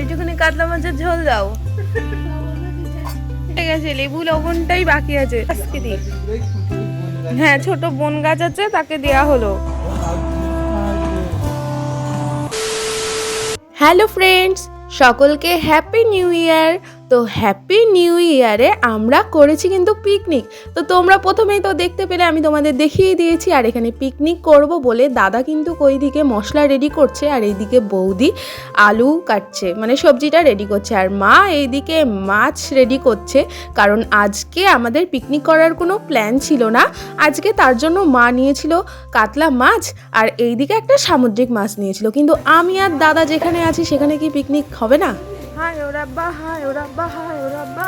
এইটুকুনি কাতলা মাছের ঝোল দাও। ঠিক আছে, লেবু লবণটাই বাকি আছে আজকে দিই। হ্যাঁ, ছোট বন গাছ আছে, তাকে দেয়া হলো। হ্যালো ফ্রেন্ডস, সকলকে হ্যাপি নিউ ইয়ার। তো হ্যাপি নিউ ইয়ারে আমরা করেছি কিন্তু পিকনিক। তো তোমরা প্রথমেই তো দেখতে পেলে, আমি তোমাদের দেখিয়ে দিয়েছি। আর এখানে পিকনিক করব বলে দাদা কিন্তু ওইদিকে মশলা রেডি করছে, আর এইদিকে বৌদি আলু কাটছে, মানে সবজিটা রেডি করছে, আর মা এইদিকে মাছ রেডি করছে। কারণ আজকে আমাদের পিকনিক করার কোনো প্ল্যান ছিল না, আজকে তার জন্য মা নিয়েছিল কাতলা মাছ, আর এইদিকে একটা সামুদ্রিক মাছ নিয়েছিল। কিন্তু আমি আর দাদা যেখানে আছি সেখানে কি পিকনিক হবে না? হায় ও রাব্বা, হায় ও রাব্বা, হায় ও রাব্বা।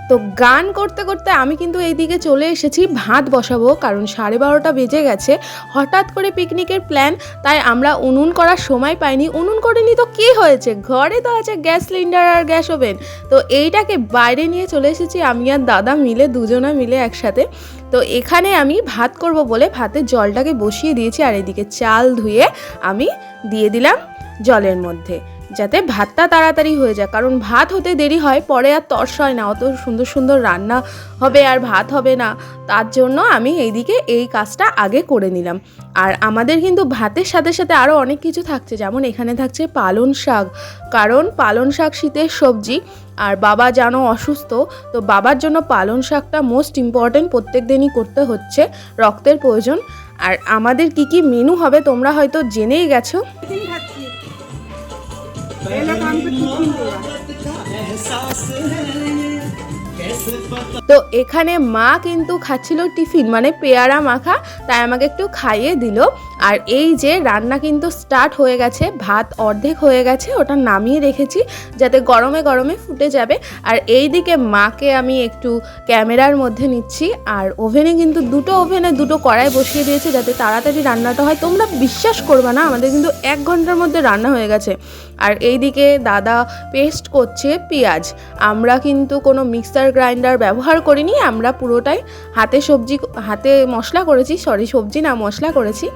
তো গান করতে করতে আমি কিন্তু এইদিকে চলে এসেছি ভাত বসাবো, কারণ 12:30 বেজে গেছে। হঠাৎ করে পিকনিকের প্ল্যান, তাই আমরা উনুন করার সময় পাইনি। উনুন করিনি তো কী হয়েছে, ঘরে তো আছে গ্যাস সিলিন্ডার আর গ্যাস ওভেন। তো এইটাকে বাইরে নিয়ে চলে এসেছি আমি আর দাদা মিলে, দুজনা মিলে একসাথে। তো এখানে আমি ভাত করব বলে ভাতের জলটাকে বসিয়ে দিয়েছি, আর এদিকে চাল ধুয়ে আমি দিয়ে দিলাম জলের মধ্যে, যাতে ভাতটা তাড়াতাড়ি হয়ে যায়। কারণ ভাত হতে দেরি হয়, পরে আর তর্স হয় না, অত সুন্দর সুন্দর রান্না হবে আর ভাত হবে না। তার জন্য আমি এইদিকে এই কাজটা আগে করে নিলাম। আর আমাদের কিন্তু ভাতের সাথে সাথে আরও অনেক কিছু থাকছে, যেমন এখানে থাকছে পালং শাক, কারণ পালং শাক শীতের সবজি। আর বাবা জানো অসুস্থ, তো বাবার জন্য পালং শাকটা মোস্ট ইম্পর্টেন্ট, প্রত্যেক দিনই করতে হচ্ছে, রক্তের প্রয়োজন। আর আমাদের কি কি মেনু হবে তোমরা হয়তো জেনেই গেছো। তো এখানে মা কিন্তু খাচ্ছিল টিফিন, মানে পেয়ারা মাখা, তাই আমাকে একটু খাইয়ে দিল। আর এই যে রান্না কিন্তু স্টার্ট হয়ে গেছে, ভাত অর্ধেক হয়ে গেছে, ওটা নামিয়ে রেখেছি যাতে গরমে গরমে ফুটে যাবে। আর এই দিকে মাকে আমি একটু ক্যামেরার মধ্যে নিচ্ছি। আর ওভেনে কিন্তু দুটো কড়াই বসিয়ে দিয়েছে যাতে তাড়াতাড়ি রান্নাটা হয়। তোমরা বিশ্বাস করবে না, আমাদের কিন্তু 1 ঘন্টার মধ্যে রান্না হয়ে গেছে। আর এইদিকে দাদা পেস্ট করছে পেঁয়াজ। আমরা কিন্তু কোনো মিক্সার গ্রাইন্ডার ব্যবহার করিনি, আমরা পুরোটাই হাতে মশলা করেছি, সবজি না মশলা করেছি।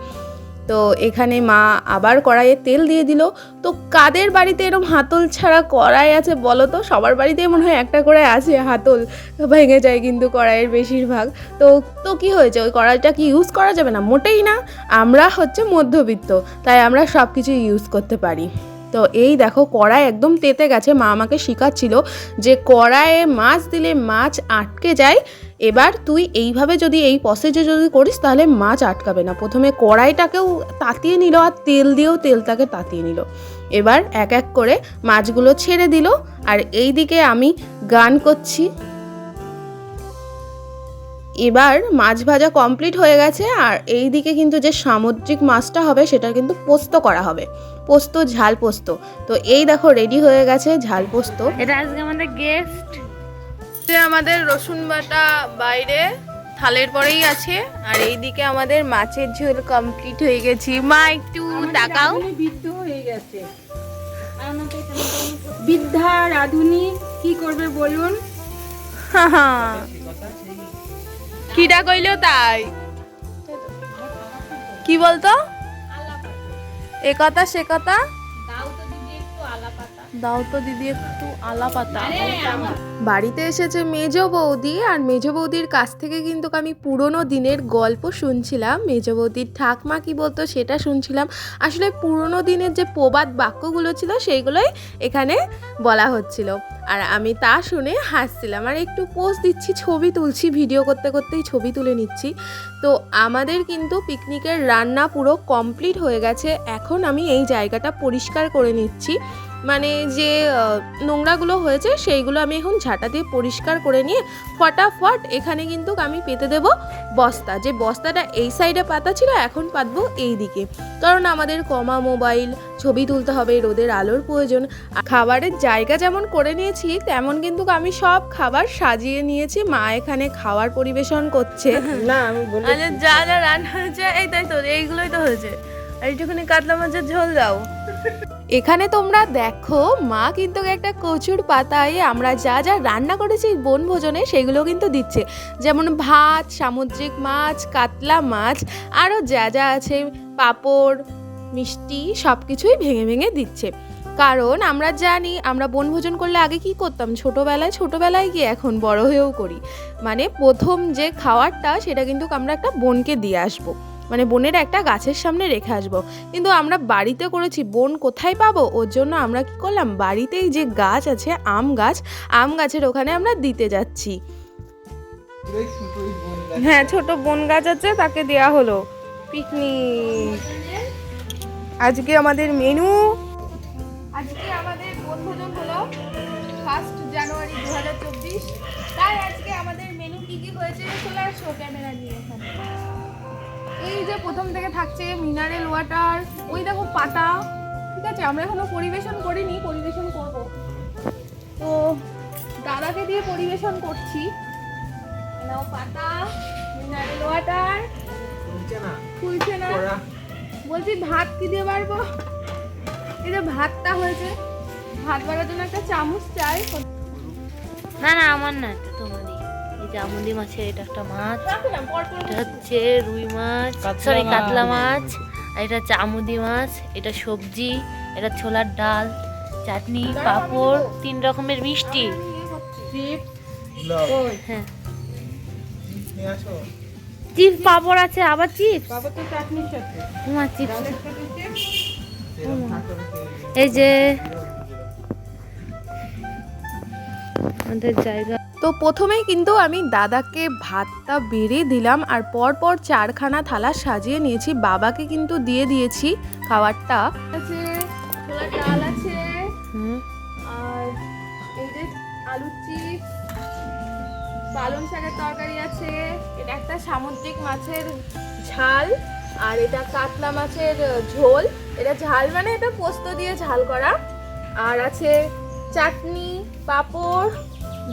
তো এখানে মা আবার কড়াইয়ে তেল দিয়ে দিল। তো কাদের বাড়িতে এরকম হাতল ছাড়া কড়াই আছে বলো তো? সবার বাড়িতে মনে হয় একটা করে আছে হাতল, ভেঙে যায় কিন্তু কড়াইয়ের বেশিরভাগ। তো কি হয়েছে, ওই কড়াইটা কি ইউজ করা যাবে না? মোটেই না, আমরা হচ্ছে মধ্যবিত্ত, তাই আমরা সব কিছু ইউজ করতে পারি। তো এই দেখো কড়াই একদম তেতে গেছে। মা আমাকে শেখাচ্ছিল যে কড়াইয়ে মাছ দিলে মাছ আটকে যায়, এবার তুই এইভাবে যদি এই প্রসেসে যদি করিস তাহলে মাছ আটকাবে না। প্রথমে কড়াইটাকেও তাতিয়ে নিল, আর তেল দিয়েও তেলটাকে তাতিয়ে নিল। এবার এক এক করে মাছগুলো ছেড়ে দিল। আর এই দিকে আমি গান করছি। এবার মাছ ভাজা কমপ্লিট হয়ে গেছে। আর এই দিকে কিন্তু যে সামুদ্রিক মাছটা হবে সেটা কিন্তু পোস্ত করা হবে, পোস্ত, ঝাল পোস্ত। তো এই দেখো রেডি হয়ে গেছে ঝাল পোস্ত। এটা আজকে আমাদের গেস্ট। আমাদের রসুন বাটা বাইরে থালের পরেই আছে। আর এইদিকে আমাদের মাছের ঝোল কমপ্লিট হয়ে গেছে। মা একটু তাকাও। বৃদ্ধ হয়ে গেছে, বৃদ্ধা রাধুনি কি করবে বলুন? কিটা কইলো তাই? কি বলতো? এ কথা সে কথা, দাও তো দিদি একটু আলা পাতা। বাড়িতে এসেছে মেজো বৌদি, আর মেজো বৌদির কাছ থেকে কিন্তু আমি পুরনো দিনের গল্প শুনছিলাম। মেজো বৌদির ঠাকমা কি বলতো সেটা শুনছিলাম। আসলে পুরনো দিনের যে প্রবাদ বাক্যগুলো ছিল সেইগুলোই এখানে বলা হচ্ছিল, আর আমি তা শুনে হাসছিলাম। আর একটু পোস্ট দিচ্ছি, ছবি তুলছি, ভিডিও করতে করতেই ছবি তুলে নিচ্ছি। তো আমাদের কিন্তু পিকনিকের রান্না পুরো কমপ্লিট হয়ে গেছে। এখন আমি এই জায়গাটা পরিষ্কার করে নিচ্ছি, মানে যে নোংরাগুলো হয়েছে সেইগুলো আমি এখন ঝাঁটা দিয়ে পরিষ্কার করে নিয়ে ফটাফট এখানে কিন্তু আমি পেতে দেব বস্তা। যে বস্তাটা এই সাইডে পাতা ছিল এখন পাতবো এই দিকে, কারণ আমাদের কমা মোবাইল, ছবি তুলতে হবে, রোদের আলোর প্রয়োজন। খাবারের জায়গা যেমন করে নিয়েছি তেমন কিন্তু আমি সব খাবার সাজিয়ে নিয়েছি। মা এখানে খাবার পরিবেশন করছে। না আমি বলি যা যা রান্না হয়েছে এই তাই তো, এইগুলোই তো হয়েছে। এইটুকুনি কাতলা মাছের ঝোল দাও। এখানে তোমরা দেখো মা কিন্তু একটা কচুর পাতায় আমরা যা যা রান্না করেছি বনভোজনে সেগুলো কিন্তু দিচ্ছে, যেমন ভাত, সামুদ্রিক মাছ, কাতলা মাছ, আরও যা যা আছে, পাঁপড়, মিষ্টি, সব কিছুই ভেঙে ভেঙে দিচ্ছে। কারণ আমরা জানি আমরা বনভোজন করলে আগে কি করতাম, ছোটোবেলায় গিয়ে এখন বড় হয়েও করি। মানে প্রথম যে খাওয়ারটা সেটা কিন্তু আমরা একটা বোনকে দিয়ে আসবো, মানে বোনের একটা গাছের সামনে রেখে আসবো। কিন্তু আমরা বাড়িতে করেছি, বোন কোথায় পাবো? ওর জন্য আমরা কি করলাম, বাড়িতেই যে গাছ আছে আম গাছের ওখানে আমরা দিতে যাচ্ছি। হ্যাঁ, ছোট বোন গাছ আছে, তাকে দেয়া হলো। পিকনিক আজকে আমাদের মেনু, আজকে আমাদের বনভোজন হলো 1 জানুয়ারি 2024। তাই আজকে আমাদের মেনু কি কি হয়েছে চলে আসো ক্যামেরা নিয়ে এখানে। এই যে প্রথম থেকে থাকছে মিনারেল ওয়াটার, ওই দেখো পাতা, ঠিক আছে। আমরা এখনো পরিবেশন করিনি, পরিবেশন করব। তো দাদাকে দিয়ে পরিবেশন করছি। নাও পাতা, মিনারেল ওয়াটার, খুলছে না। বলছি ভাত কি দিয়ে বাড়বো? এই যে ভাতটা হয়েছে, ভাত বাড়ার জন্য একটা চামচ চাই। না না আমার না, এটা তোমারই। এই যে আমুদি মাছের এটা একটা মাছ, এটা হচ্ছে রুই মাছ, সরি কাতলা মাছ, আর এটা হচ্ছে আমুদি মাছ, এটা সবজি, এটা ছোলার ডাল, চাটনি, পাঁপড়, 3 রকমের মিষ্টি। হ্যাঁ চিপস পাঁপড় আছে, আবার চিপস, এই যে আমাদের জায়গা। তো প্রথমেই কিন্তু আমি দাদাকে ভাতটা বেড়ে দিলাম, আর পরপর 4খানা থালা সাজিয়ে নিয়েছি। বাবাকে কিন্তু দিয়ে দিয়েছি খাবারটা। আছে ছোলার ডাল আছে, আর এই যে আলু চিপস, পালং শাকের তরকারি আছে, এটা একটা সামুদ্রিক মাছের ঝাল, আর এটা কাতলা মাছের ঝোল। এটা ঝাল মানে এটা পোস্ত দিয়ে ঝাল করা। আর আছে চাটনি, পাঁপড়,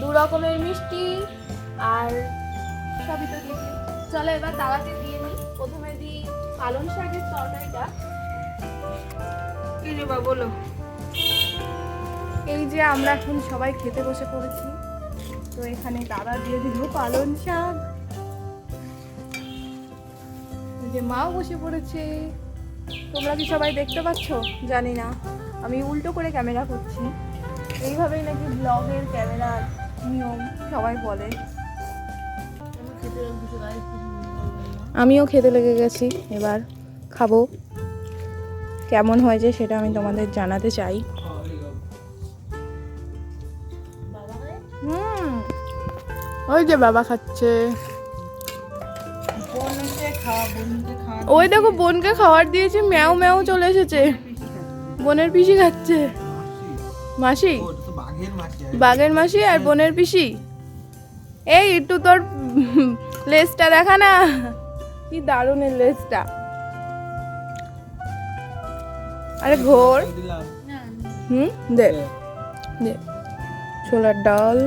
2 রকমের মিষ্টি, আর সবই তো দিয়েছি। চলো এবার দাওয়াতে দিয়ে নিই। প্রথমে দিই পালং শাকের তরকারিটা। কি নেবা বলো? এই যে আমরা এখন সবাই খেতে বসে পড়েছি। তো এখানে দাদা দিয়ে দিল পালং শাক, এই যে মাও বসে পড়েছে। তোমরা কি সবাই দেখতে পাচ্ছ জানি না, আমি উল্টো করে ক্যামেরা করছি। এইভাবেই নাকি ব্লগের ক্যামেরার নিয়ম, সবাই বলে। আমিও খেতে লেগে গেছি, এবার খাবো। কেমন হয়েছে সেটা আমি তোমাদের জানাতে চাই। ওই যে বাবা খাচ্ছে, ওই দেখো বোনকে খাবার দিয়েছি, ম্যাও ম্যাও চলে এসেছে। বোনের পিসি খাচ্ছে, মাসি, বাঘের মাসি আর বোনের পিসি। এই একটু তোর লেজটা দেখা না, কি দারুণ এর লেজটা। আরে ঘোর, দে দে ছোলার ডাল।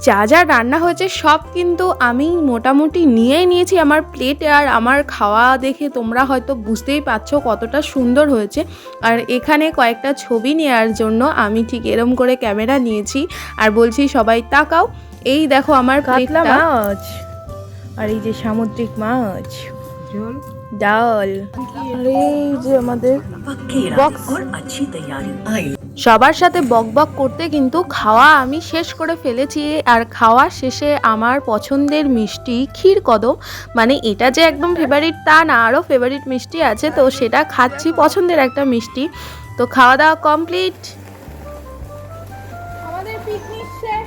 যা যা রান্না হয়েছে সব কিন্তু আমি মোটামুটি নিয়েই নিয়েছি আমার প্লেটে। আর আমার খাওয়া দেখে তোমরা হয়তো বুঝতেই পারছো কতটা সুন্দর হয়েছে। আর এখানে কয়েকটা ছবি নেওয়ার জন্য আমি ঠিক এরম করে ক্যামেরা নিয়েছি, আর বলছি সবাই তাকাও। এই দেখো আমার কাতলা মাছ, আর এই যে সামুদ্রিক মাছ, ঝোল, ডাল, আর এই যে আমাদের বক্স। সবার সাথে বকবক করতে কিন্তু খাওয়া আমি শেষ করে ফেলেছি। আর খাওয়া শেষে আমার পছন্দের মিষ্টি ক্ষীরকদম, মানে এটা যে একদম ফেভারিট তা না, আরও ফেভারিট মিষ্টি আছে, তো সেটা খাচ্ছি, পছন্দের একটা মিষ্টি। তো খাওয়া দাওয়া কমপ্লিট, আমাদের পিকনিক শেষ।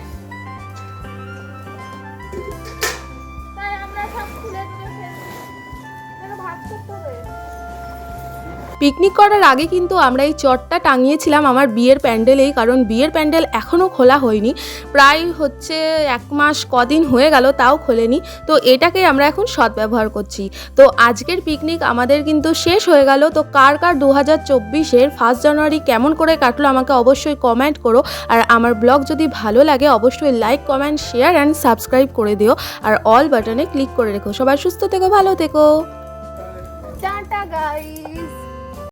তাই আমরা সব খুলে খুলে ফেলছি, ভাত করতে হবে। পিকনিক করার আগে কিন্তু আমরা এই চটটা টাঙিয়েছিলাম আমার বিয়ের প্যান্ডেলেই, কারণ বিয়ের প্যান্ডেল এখনও খোলা হয়নি, প্রায় হচ্ছে 1 মাস কদিন হয়ে গেল, তাও খোলেনি। তো এটাকে আমরা এখন সদ্ব্যবহার করছি। তো আজকের পিকনিক আমাদের কিন্তু শেষ হয়ে গেল। তো কার কার 2024-এর 1 জানুয়ারি কেমন করে কাটলো আমাকে অবশ্যই কমেন্ট করো। আর আমার ব্লগ যদি ভালো লাগে অবশ্যই like, comment, share and subscribe করে দিও, আর অল বাটনে ক্লিক করে রেখো। সবাই সুস্থ থেকো, ভালো থেকো, টাটা গাইস।